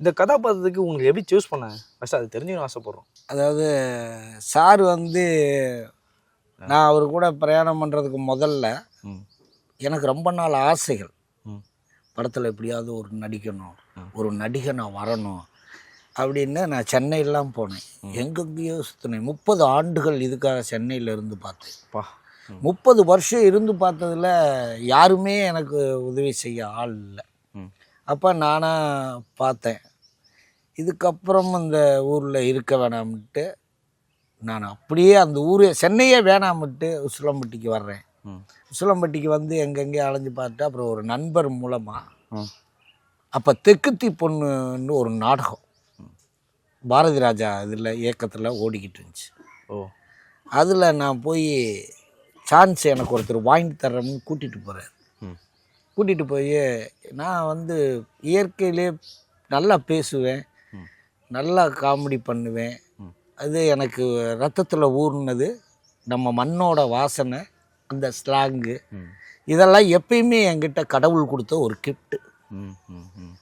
இந்த கதாபாத்திரத்துக்கு உங்களுக்கு எப்படி சூஸ் பண்ண ஃபஸ்ட்டு அது தெரிஞ்சுக்கணும் ஆசைப்பட்றோம். அதாவது சார் வந்து நான் அவர் கூட பிரயாணம் பண்ணுறதுக்கு முதல்ல எனக்கு ரொம்ப நாள் ஆசைகள். படத்தில் எப்படியாவது ஒரு நடிக்கணும், ஒரு நடிகை வரணும் அப்படின்னு நான் சென்னையெல்லாம் போனேன். எங்கெங்கேயோ சுற்றினேன். 30 ஆண்டுகள் இதுக்காக சென்னையில் இருந்து பார்த்தேன். 30 வருஷம் இருந்து பார்த்ததில் யாருமே எனக்கு உதவி செய்ய ஆள் இல்லை. அப்போ நானாக பார்த்தேன். இதுக்கப்புறம் அந்த ஊரில் இருக்க வேணாம்ட்டு நான் அப்படியே அந்த ஊரே சென்னையே வேணாம்ட்டு உசிலம்பட்டிக்கு வர்றேன். உசிலம்பட்டிக்கு வந்து எங்கெங்கே அலைஞ்சு பார்த்துட்டு அப்புறம் ஒரு நண்பர் மூலமாக அப்போ தெக்குத்தி பொண்ணுன்னு ஒரு நாடகம் பாரதி ராஜா இதில் இயக்கத்தில் ஓடிக்கிட்டு இருந்துச்சு. அதில் நான் போய் சான்ஸ் எனக்கு ஒருத்தர் வாங்கி தர்றேன்னு கூட்டிகிட்டு போகிறார். கூட்டிகிட்டு போய் நான் வந்து இயற்கையிலே நல்லா பேசுவேன், நல்லா காமெடி பண்ணுவேன். அது எனக்கு ரத்தத்தில் ஊர்னது. நம்ம மண்ணோட வாசனை, அந்த ஸ்லாங்கு, இதெல்லாம் எப்பயுமே என்கிட்ட கடவுள் கொடுத்த ஒரு கிஃப்ட்டு.